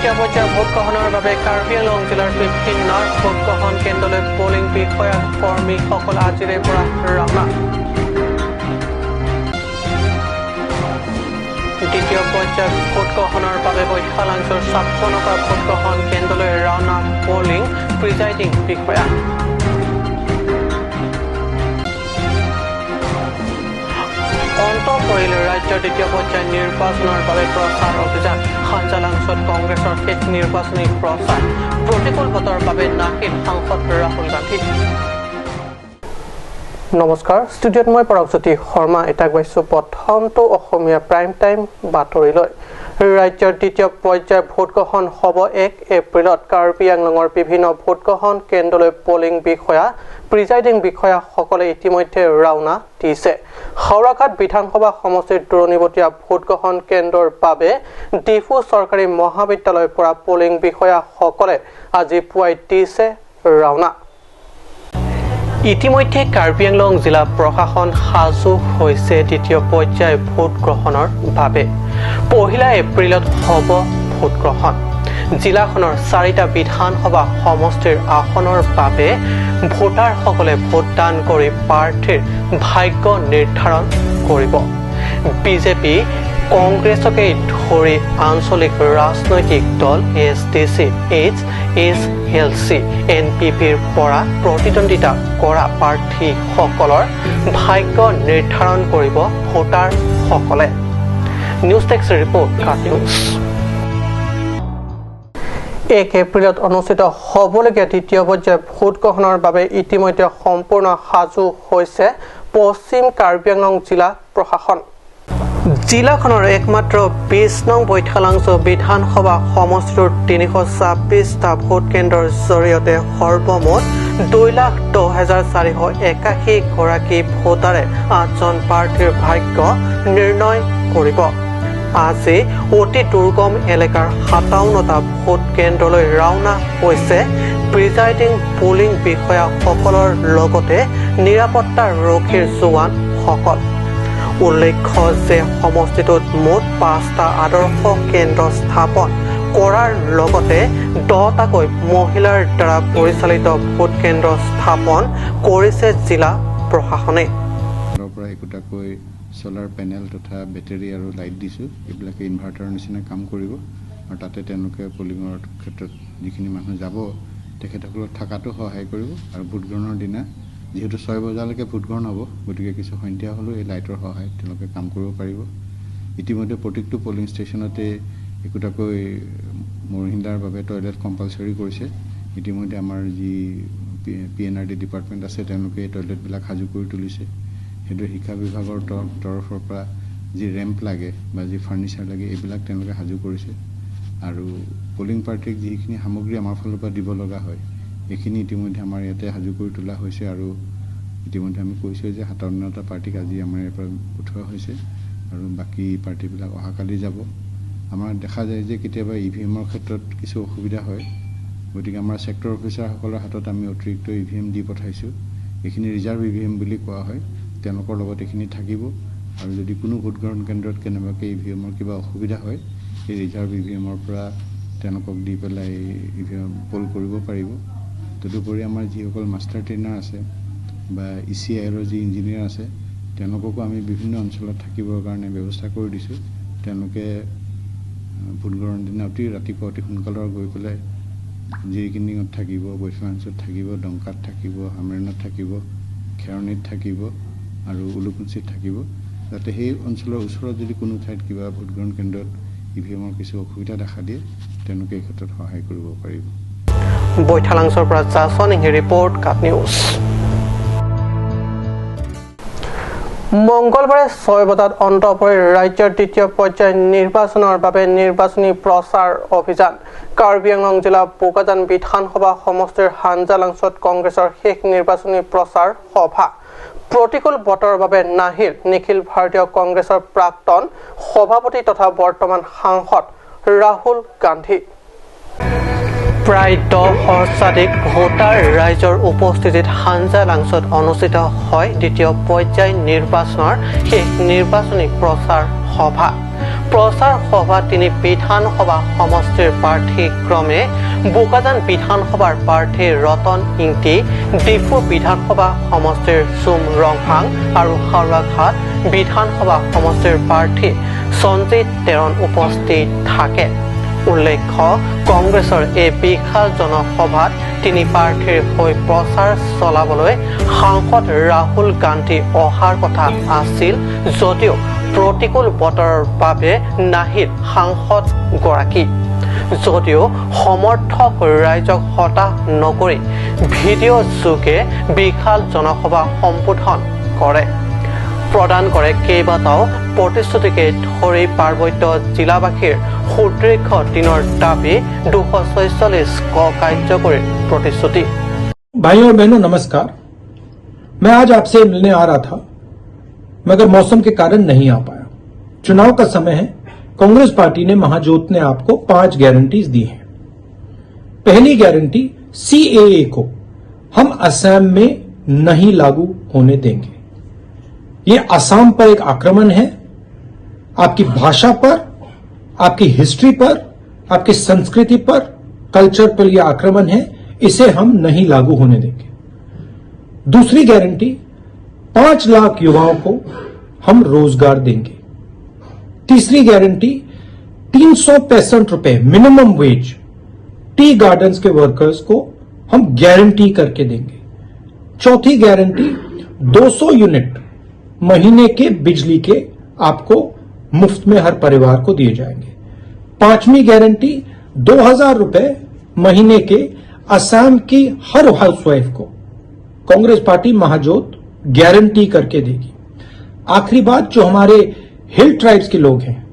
দ্বিতীয় পৰ্যায়ৰ ভোটগ্ৰহণৰ বাবে কাৰ্বি আংলং জিলাৰ বিভিন্ন ভোটগ্ৰহণ কেন্দ্ৰলৈ পলিং বিষয়া কৰ্মীসকল আজিৰে পৰা ৰাওনা। দ্বিতীয় পৰ্যায়ৰ ভোটগ্ৰহণৰ বাবে বৈঠালাংছৰ 56টা ভোটগ্ৰহণ কেন্দ্ৰলৈ ৰাওনা পলিং প্ৰিজাইডিং বিষয়া। অন্ত পৰিল ৰাজ্যৰ দ্বিতীয় পৰ্যায়ৰ নিৰ্বাচনৰ বাবে প্ৰচাৰ অভিযান। হাঞ্জালাংছত কংগ্ৰেছৰ শেষ নিৰ্বাচনী প্ৰচাৰ। প্ৰতিকূল বতৰৰ বাবে নাহিল সাংসদ ৰাহুল গান্ধী। নমস্কাৰ, ষ্টুডিঅ'ত মই পৰাগজ্যোতি শৰ্মা। এটা গৈছোঁ প্ৰথমটো অসমীয়া প্ৰাইম টাইম বাতৰিলৈ। ৰাজ্যৰ দ্বিতীয় পৰ্যায়ৰ ভোটগ্ৰহণ হ'ব 1 এপ্ৰিলত। কাৰ্বি আংলঙৰ বিভিন্ন ভোটগ্ৰহণ কেন্দ্ৰলৈ পলিং বিষয়া প্ৰিজাইডিং বিষয়াসকলে ইতিমধ্যে ৰাওনা দিছে। হাওৰাঘাট বিধানসভা সমষ্টিৰ দূৰণিবতীয়া ভোটগ্ৰহণ কেন্দ্ৰৰ বাবে ডিফু চৰকাৰী মহাবিদ্যালয়ৰ পৰা পলিং বিষয়াসকলে আজি পুৱাই দিছে ৰাওনা। ইতিমধ্যে কাৰ্বি আংলং জিলা প্ৰশাসন সাজু হৈছে দ্বিতীয় পৰ্যায়ৰ ভোটগ্ৰহণৰ বাবে। 1 এপ্ৰিলত হ'ব ভোটগ্ৰহণ। জিলাখনৰ 4টা বিধানসভা সমষ্টিৰ আসনৰ বাবে ভোটাৰসকলে ভোটদান কৰি প্ৰাৰ্থীৰ ভাগ্য নিৰ্ধাৰণ কৰিব। বিজেপি, কংগ্ৰেছকে ধৰি আঞ্চলিক ৰাজনৈতিক দল SDC, HSLC, NPPৰ পৰা প্ৰতিদ্বন্দ্বিতা কৰা প্ৰাৰ্থীসকলৰ ভাগ্য নিৰ্ধাৰণ কৰিব ভোটাৰসকলে। নিউজ ডেস্ক ৰিপৰ্ট কাট নিউজ। 1 এপ্ৰিলত অনুষ্ঠিত হ'বলগীয়া দ্বিতীয় পৰ্যায়ৰ ভোটগ্ৰহণৰ বাবে ইতিমধ্যে সম্পূৰ্ণ সাজু হৈছে পশ্চিম কাৰ্বি আংলং জিলা প্ৰশাসন। জিলাখনৰ একমাত্ৰ 20 নং বৈঠালাংছ বিধানসভা সমষ্টিটোৰ 326টা ভোট কেন্দ্ৰৰ জৰিয়তে সৰ্বমুঠ 2,10,481 গৰাকী ভোটাৰে 8জন প্ৰাৰ্থীৰ ভাগ্য নিৰ্ণয় কৰিব। আজি অতি দুৰ্গম এলেকাৰ 57টা ভোট কেন্দ্ৰলৈ ৰাওনা হৈছে প্ৰিজাইডিং পলিং বিষয়াসকলৰ লগতে নিৰাপত্তাৰক্ষীৰ জোৱানসকল। উল্লেখ্য যে সমষ্টিটোত মুঠ 5টা আদৰ্শ কেন্দ্ৰ স্থাপন কৰাৰ লগতে 10টাকৈ মহিলাৰ দ্বাৰা পৰিচালিত ভোট কেন্দ্ৰ স্থাপন কৰিছে জিলা প্ৰশাসনে। সোলাৰ পেনেল তথা বেটাৰী আৰু লাইট দিছোঁ। এইবিলাকে ইনভাৰ্টাৰৰ নিচিনা কাম কৰিব আৰু তাতে তেওঁলোকে পলিঙৰ ক্ষেত্ৰত যিখিনি মানুহ যাব তেখেতসকলক থকাটো সহায় কৰিব। আৰু ভোটগ্ৰহণৰ দিনা যিহেতু 6 বজালৈকে ভোটগ্ৰহণ হ'ব, গতিকে কিছু সন্ধিয়া হ'লেও এই লাইটৰ সহায়ত তেওঁলোকে কাম কৰিব পাৰিব। ইতিমধ্যে প্ৰত্যেকটো পলিং ষ্টেচনতে একোটাকৈ মহিলাৰ বাবে টয়লেট কম্পালচৰি কৰিছে। ইতিমধ্যে আমাৰ যি PNRD ডিপাৰ্টমেণ্ট আছে তেওঁলোকে এই টয়লেটবিলাক সাজু কৰি তুলিছে। সেইটো শিক্ষা বিভাগৰ তৰফৰ পৰা যি ৰেম্প লাগে বা যি ফাৰ্নিচাৰ লাগে এইবিলাক তেওঁলোকে সাজু কৰিছে। আৰু পলিং পাৰ্টিক যিখিনি সামগ্ৰী আমাৰ ফালৰ পৰা দিব লগা হয় এইখিনি ইতিমধ্যে আমাৰ ইয়াতে সাজু কৰি তোলা হৈছে। আৰু ইতিমধ্যে আমি কৈছোঁ যে 57টা পাৰ্টিক আজি আমাৰ ইয়াৰ পৰা পঠোৱা হৈছে আৰু বাকী পাৰ্টিবিলাক অহাকালি যাব। আমাৰ দেখা যায় যে কেতিয়াবা EVMৰ ক্ষেত্ৰত কিছু অসুবিধা হয়, গতিকে আমাৰ ছেক্টৰ অফিচাৰসকলৰ হাতত আমি অতিৰিক্ত EVM দি পঠাইছোঁ। এইখিনি ৰিজাৰ্ভ EVM বুলি কোৱা হয়। তেওঁলোকৰ লগত এইখিনি থাকিব আৰু যদি কোনো ভোটগ্ৰহণ কেন্দ্ৰত কেনেবাকৈ EVMৰ কিবা অসুবিধা হয় এই ৰিজাৰ্ভ EVMৰ পৰা তেওঁলোকক দি পেলাই EVM পল কৰিব পাৰিব। তদুপৰি আমাৰ যিসকল মাষ্টাৰ ট্ৰেইনাৰ আছে বা ECILৰ যি ইঞ্জিনিয়াৰ আছে তেওঁলোককো আমি বিভিন্ন অঞ্চলত থাকিবৰ কাৰণে ব্যৱস্থা কৰি দিছোঁ। তেওঁলোকে ভোটগ্ৰহণ দিনা ৰাতিপুৱা অতি সোনকালে গৈ পেলাই জিৰিকিনিঙত থাকিব, বৈঠালাংছত থাকিব, ডংকাত থাকিব, হামৰেণত থাকিব, খেৰণিত থাকিব আৰু উলুকুঞ্চিত থাকিব, যাতে সেই অঞ্চলৰ ওচৰত যদি কোনো ঠাইত কিবা ভোটগ্ৰহণ কেন্দ্ৰত EVMৰ কিছু অসুবিধা দেখা দিয়ে তেওঁলোকে এই ক্ষেত্ৰত সহায় কৰিব পাৰিব। বৈঠালাংছৰ পৰা জাছনিংহি ৰিপৰ্ট কাট নিউজ। মংগলবাৰে 6 বজাত অন্ত পৰিল ৰাজ্যৰ দ্বিতীয় পৰ্যায়ৰ নিৰ্বাচনৰ বাবে নিৰ্বাচনী প্ৰচাৰ অভিযান। কাৰ্বি আংলং জিলা বোকাজান বিধানসভা সমষ্টিৰ হাঞ্জালাংছত কংগ্ৰেছৰ শেষ নিৰ্বাচনী প্ৰচাৰ সভা। প্ৰতিকূল বতৰৰ বাবে নাহিল নিখিল ভাৰতীয় কংগ্ৰেছৰ প্ৰাক্তন সভাপতি তথা বৰ্তমান সাংসদ ৰাহুল গান্ধী। প্ৰায় 10,000 ভোটাৰ ৰাইজৰ উপস্থিতিত হাঞ্জালাংছত অনুষ্ঠিত হয় দ্বিতীয় পৰ্যায় নিৰ্বাচনৰ শেষ নিৰ্বাচনী প্ৰচাৰ সভা। প্ৰচাৰ সভাত তিনি বিধানসভা সমষ্টিৰ প্ৰাৰ্থী ক্ৰমে বোকাজান বিধানসভাৰ প্ৰাৰ্থী ৰতন ইংতি, ডিফু বিধানসভা সমষ্টিৰ চুম ৰংহাং আৰু হাওৰাঘাট বিধানসভা সমষ্টিৰ প্ৰাৰ্থী সঞ্জিত তেৰণ উপস্থিত থাকে। উল্লেখ্য, কংগ্ৰেছৰ এই বিশাল জনসভাত তিনি প্ৰাৰ্থীৰ হৈ প্ৰচাৰ চলাবলৈ সাংসদ ৰাহুল গান্ধী অহাৰ কথা আছিল যদিও প্ৰতিকূল বতৰৰ বাবে নাহিল সাংসদগৰাকী। যদিও সমৰ্থক ৰাইজক হতাশ নকৰি ভিডিঅ' যোগে বিশাল জনসভা সম্বোধন প্ৰদান কৰে। কেইবাটাও প্ৰতিশ্ৰুতিকে ধৰি পাৰ্বত্য জিলাবাসীৰ সুদীৰ্ঘ দিনৰ দাবী 246 কাৰ্যকৰীৰ প্ৰতিশ্ৰুতি। भाइयों और बहनों नमस्कार। मैं आज आपसे मिलने आ रहा था मगर मौसम के कारण नहीं आ पाया। चुनाव का समय है। कांग्रेस पार्टी ने महाजोत ने आपको 5 गारंटीज दी हैं। पहली गारंटी CAA को हम असम में नहीं लागू होने देंगे। ये असम पर एक आक्रमण है, आपकी भाषा पर, आपकी हिस्ट्री पर, आपकी संस्कृति पर, कल्चर पर यह आक्रमण है, इसे हम नहीं लागू होने देंगे। दूसरी गारंटी 5 लाख युवाओं को हम रोजगार देंगे। तीसरी गारंटी 365 रुपए मिनिमम वेज टी गार्डन्स के वर्कर्स को हम गारंटी करके देंगे। चौथी गारंटी 200 यूनिट महीने के बिजली के आपको मुफ्त में हर परिवार को दिए जाएंगे। पांचवी गारंटी 2000 रुपए महीने के असम की हर हाउसवाइफ को कांग्रेस पार्टी महाजोत गारंटी करके देगी। आखिरी बात, जो हमारे हिल ट्राइब्स के लोग हैं,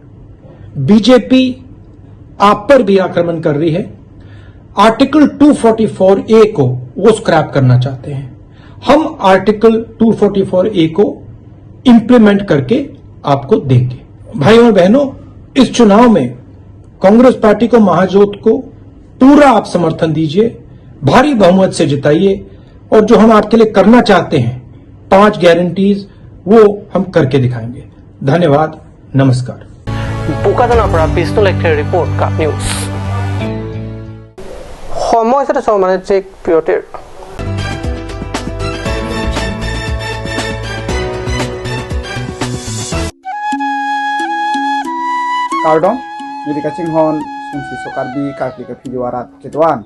बीजेपी आप पर भी आक्रमण कर रही है। आर्टिकल 244A को वो स्क्रैप करना चाहते हैं। हम आर्टिकल 244A को इंप्लीमेंट करके आपको देंगे। भाइयों और बहनों, इस चुनाव में कांग्रेस पार्टी को महाजोत को पूरा आप समर्थन दीजिए, भारी बहुमत से जिताइए और जो हम आपके लिए करना चाहते हैं 5 गारंटीज वो हम करके दिखाएंगे। धन्यवाद, नमस्कार। বোকাজানৰ পৰা বিষ্ণু লেখিৰ ৰিপৰ্ট কাপ নিউজ। সময় বাণিজ্যিক বিৰতিৰ। Kardong, jadi kacing hon, sungsi sokarbi karbi ke video arat ketuan.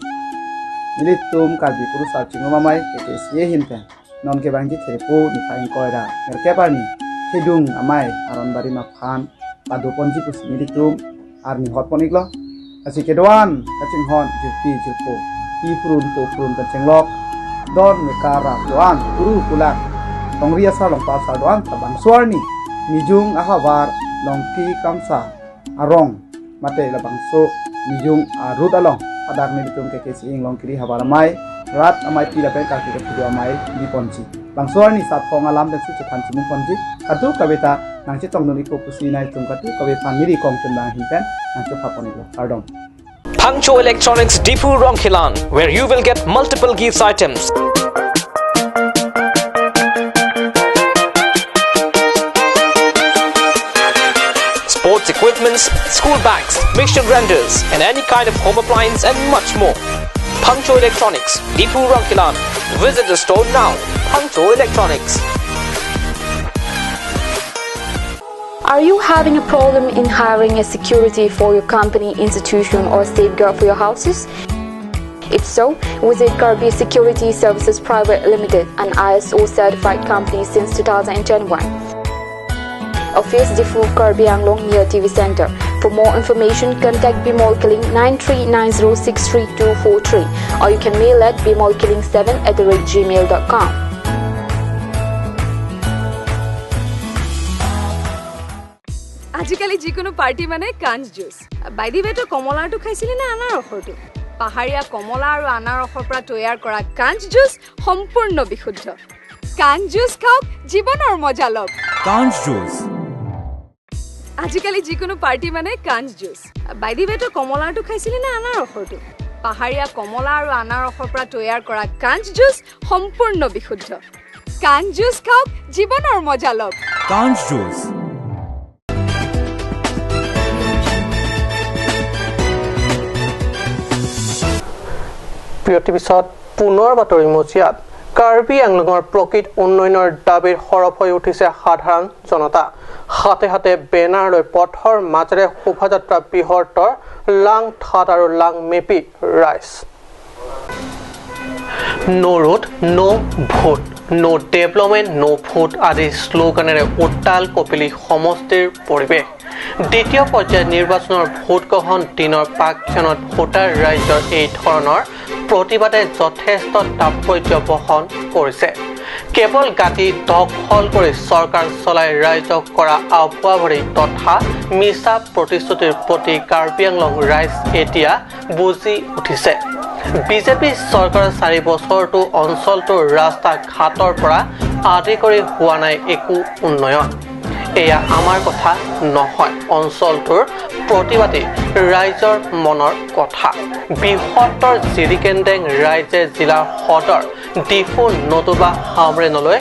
Milit tum karbi kuru sarcing mamai ke sie hinten. Non ke bangji telepo ni kain koida. Merke parni, hidung amai aron bari mafan, padu ponji pus milit tum arni hot poniklo. Asi ketuan kacing hon jirti jirpo. Ki purun kacing lok. Don mekara tuan kuru pulang. Tong ria sa long pasar doan tabang suarni. Mijung ahawar longki kamsa. Arong mate la bangso nijung arut along adak ni ditum ke ing long kiri habaramai rat amai pila pe ka ki video amai di ponji bangso ni sat khong alam dan si chan chimung ponji katu kabeta nang chi tong noni ko pusi nai tum katu kabeta miri kong chun bang hinten nang chu phaponi lo pardon Pangcho Electronics Deepu Rongkhilan, where you will get multiple gifts items. Sports equipments, school bags, mixture grinders, and any kind of home appliance and much more. Pangcho Electronics, Deepu Rongkhilan. Visit the store now. Pangcho Electronics. Are you having a problem in hiring a security for your company, institution, or safeguard for your houses? If so, visit Karbi Security Services Private Limited, an ISO certified company since 2021. Office Difu Karbi Anglong near TV Center. For more information, contact bmolkilling 9390632243 or you can mail at bmolkilling7@gmail.com. আজিকালি যিকোনো party মানে কাঞ্জ juice. By the ৱেটো কমলাটো খাইছিলি না আনাৰসৰটো? পাহাৰীয়া কমলা আৰু আনাৰসৰ পৰা তৈয়াৰ কৰা কাঞ্জ জুচ সম্পূৰ্ণ বিশুদ্ধ। কাঞ্জ জুচ খাওক, জীৱনৰ মজা লওক। কাঞ্জ জুচ। আজিকালি যিকোনো পাৰ্টি মানে কাঞ্জ জুচ। বাই দি ৱেটো কমলাটো খাইছিলি না আনাৰসৰটো? পাহাৰীয়া কমলা আৰু আনাৰসৰ পৰা তৈয়াৰ কৰা কাঞ্জ জুচ সম্পূৰ্ণ বিশুদ্ধ। কাঞ্জ জুচ খাওক, জীৱনৰ মজা লওক। কাঞ্জ জুচ। বিৰতিৰ পিছত পুনৰ বাতৰি মজিয়াত কাৰ্বি আংলঙৰ প্ৰকৃত উন্নয়নৰ দাবীৰ সৰব হৈ উঠিছে সাধাৰণ জনতা হাতে হাতে বেনাৰ লৈ পথৰ মাজেৰে শোভাযাত্ৰা বৃহত্তৰ লাং থাট আৰু লাং মেপি ৰাইজ নো ৰোড নো ভোট নো ডেভেলপমেণ্ট নো ভোট আদি শ্লোগানেৰে উত্তাল কপিলী সমষ্টিৰ পৰিৱেশ দ্বিতীয় পৰ্যায়ৰ নিৰ্বাচনৰ ভোট গ্ৰহণ দিনৰ প্ৰাক্ষণত ভোটাৰ ৰাইজৰ এই ধৰণৰ প্ৰতিবাদে যথেষ্ট তাৎপৰ্য বহন কৰিছে কেৱল গাঁতি দখল কৰি চৰকাৰ চলাই ৰাইজক কৰা আভুৱাভৰি তথা মিছা প্ৰতিশ্ৰুতিৰ প্ৰতি কাৰ্বি আংলং ৰাইজ এতিয়া বুজি উঠিছে বিজেপি চৰকাৰৰ 4 বছৰটো অঞ্চলটোৰ ৰাস্তা ঘাটৰ পৰা আদি কৰি হোৱা নাই একো উন্নয়ন এয়া আমাৰ কথা নহয় অঞ্চলটোৰ প্ৰতিবাদী ৰাইজৰ মনৰ কথা বৃহত্তৰ জিৰিকেন্দেং ৰাইজে জিলাৰ সদৰ ডিফু নতুবা হামৰেনলৈ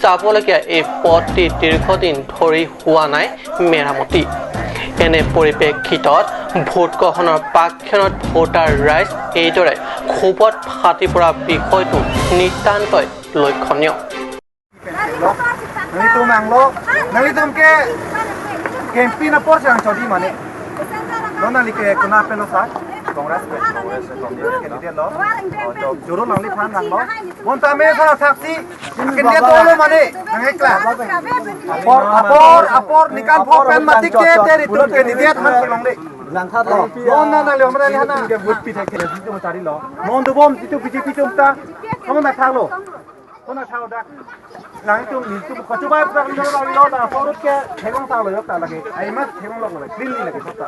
যাবলগীয়া এই পথটি দীৰ্ঘদিন ধৰি হোৱা নাই মেৰামতি এনে পৰিপ্ৰেক্ষিতত ভোট গ্ৰহণৰ প্ৰাক্ষণত ভোটাৰ ৰাইজ এইদৰে ক্ষোভত ফাটি পৰা বিষয়টো নিতান্তই লক্ষণীয় Nalitum ke campaign apor sang chodi mane dona like kuna pelo sa congress candidate lo joro nangli phan nang lo monta me sa saksi candidate lo mane nangekla apor nikan phopen matik ke teri tu candidate han longle langkha lo dona na le hamra hana ke vote pi thake le tu tari lo mon du bom tu bjp tumta kamona thalo kona thalo da Langtum ni tu ko coba tak lo da forut ke thegong ta lo yok ta lage ai ma thegong lo lage clean lage sota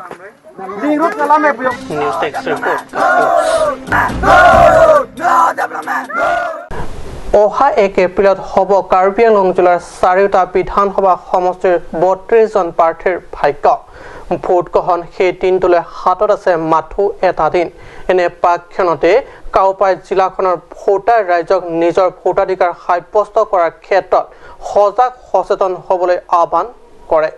ring rut kala me puyok news text report অহা 1 এপ্ৰিলত হ'ব কাৰ্বি আংলং জিলাৰ 4টা বিধানসভা সমষ্টিৰ 32 জন প্ৰাৰ্থীৰ ভাগ্য vote গ্ৰহণ সেই দিনটোলৈ হাতত আছে মাথো এটা দিন এনে প্ৰাক্ষণতে কাউপাই জিলাখনৰ ভোটাৰ ৰাইজক নিজৰ ভোটাধিকাৰ সাব্যস্ত কৰাৰ ক্ষেত্ৰত সজাগ সচেতন হ'বলৈ আহ্বান কৰে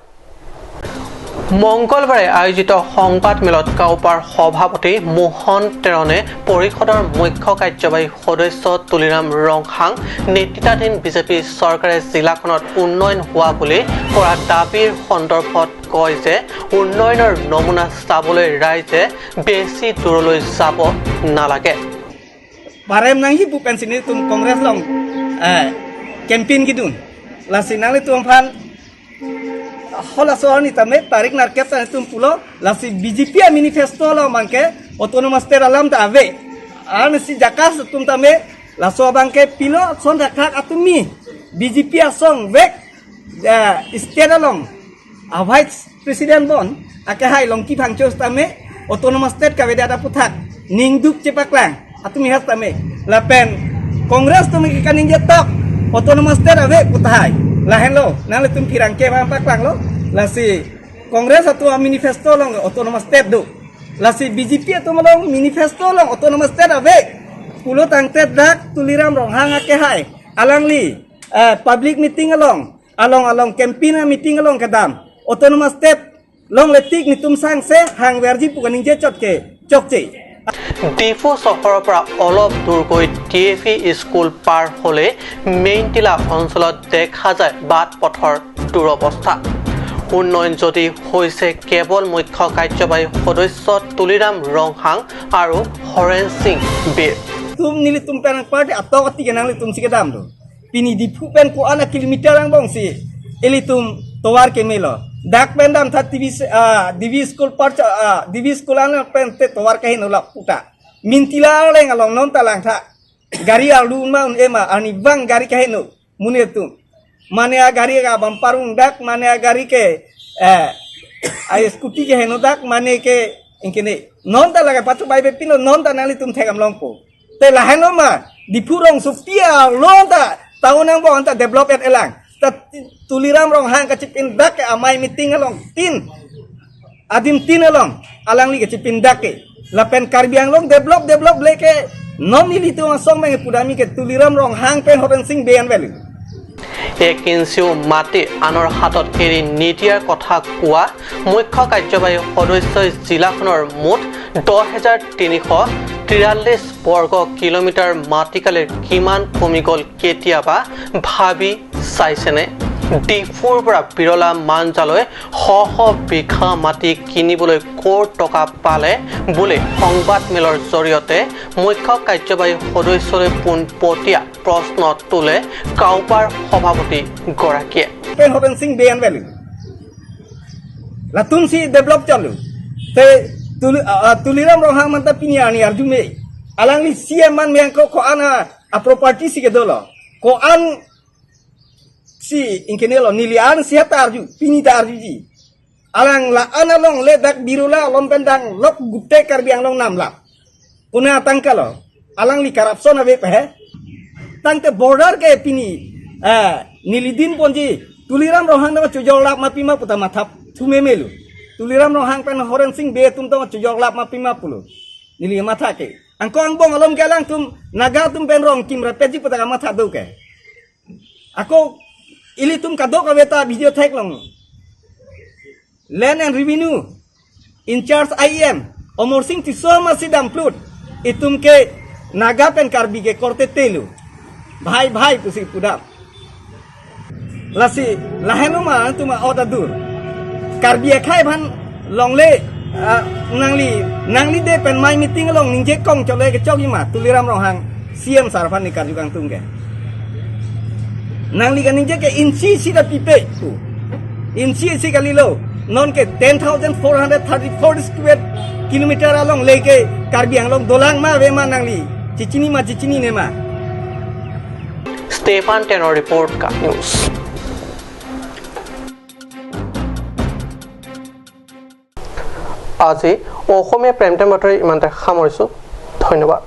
মংগলবাৰে আয়োজিত সংবাদমেলত কাউপাৰ সভাপতি মোহন তেৰণে পৰিষদৰ মুখ্য কাৰ্যবাহী সদস্য তুলিৰাম ৰংহাং নেতৃত্বাধীন বিজেপি চৰকাৰে জিলাখনত উন্নয়ন হোৱা বুলি কৰা দাবীৰ সন্দৰ্ভত কয় যে উন্নয়নৰ নমুনা চাবলৈ ৰাইজে বেছি দূৰলৈ যাব নালাগে Barem nanghi bukan sini tum kongres long campaign gidun lasinali tum pan hola soalni tame tarik narket sana tum pulo lasi BJP manifesto lo mangke autonomous state alam ta ave an si jakas tum tame laso bangke pilo son rakak atumi BJP asong vek state along vice president bon ake hai longki phangchos tame autonomous state kaveda da puthak ningduk cepaklang atumi has tame lapen kongres tumi kaning jetok autonomous state ave puthai lahen lo nale tum pirangke ba paklang lo lasi kongres atu manifesto long autonomous state do lasi BJP atu malong manifesto long autonomous state ave pulo tangte dak tuliram ronghang ake hai alangli public meeting along campaign meeting along kadam autonomous state long letik ni tum sang se hang verji pukaning je chokche Diphu চহৰৰ পৰা অলপ দূৰ গৈ টিএফি school পাৰ হ'লে মেইনটিলা অঞ্চলত দেখা যায় বাট পথৰ দুৰৱস্থা উন্নয়ন যদি হৈছে কেৱল মুখ্য কাৰ্যবাহী সদস্য তুলিৰাম ৰংহাং আৰু হৰেন সিং বীৰ tum nili tum pen party atau ketiga nang tum sikadam do pini difu pen ko ana kilometer ang bong si eli tum towar ke melo dak pendam tha divi school par divi school an pen te towar kahin ulak puta mintila leng along non talang tha gari alu ma ema ani bang gari kahin no mune tum mane gari ga bamparung dak mane gari ke ai scooty ke heno dak mane ke ingkene non talaga patu bai be pino non tanali tum thegam longpo te lahan ma dipurong supia lonta taunang bo anta develop et elang ta tuliram rong hang kacipin dak amai meeting along tin adim tin along alang li kacipin dak lapen karbiang long develop leke non nili tu asong meng pudami ke tuliram rong hang pen horen sing bean value এক ইঞ্চিও মাটি আনৰ হাতত এৰি নিদিয়াৰ কথা কোৱা মুখ্য কাৰ্যবাহী সদস্যই জিলাখনৰ মুঠ 10,300 43 বৰ্গ কিলোমিটাৰ মাটিকালিৰ কিমান কমি গ'ল কেতিয়াবা ভাবি চাইছেনে ডিফুৰ পৰা বিৰলা মাঞ্জালৈ শ বিঘা মাটি কিনিবলৈ ক'ৰ টকা পালে বুলি সংবাদ মেলৰ জৰিয়তে মুখ্য কাৰ্যবাহী সদস্যলৈ পোনপটীয়া প্ৰশ্ন তোলে কাউপাৰ সভাপতি গৰাকীয়ে Penhopen sing beyan value. Latun si develop chalu. Te tuliram rohang manta pinyani arjume. Alang li siaman yang ko ana a property si kedolo. Ko an si inkenelo nilian siata arju pinita arjuji. Alang la analong le dak birula lom pendang lok gutte karbiang long namla. Puna tangkalo. Alang li corruption ave pe. Tangte border ke pini nilidin ponji tuliram rohang na chujol lap mapima puta mathap thume melu tuliram rohang pen horen sing be tum to chujol lap mapima pulo nili matha ke angko angbong alom galang tum naga tum pen rong kim rapeji puta matha do ke ako ili tum kadok aveta video thek long land and revenue in charge IM omor sing ti so masidam plut itum ke naga pen karbi ke korte telu bhai pusi pudap lasi lahenu ma tuma order dur karbia khai bhan longle nangli de pen mai meeting long ningje kong chole ke chok yima tuliram rohang CM sarfan ni karjukang tungge nangli kan ningje ke inci sida pipe tu inci si kalilo non ke 10,434 square kilometer along leke karbiang long dolang ma ve ma nangli cicini ne ma Stefan Tenor report ka news আজি অসমীয়া প্ৰেম time বাতৰি ইমানতে সামৰিছোঁ ধন্যবাদ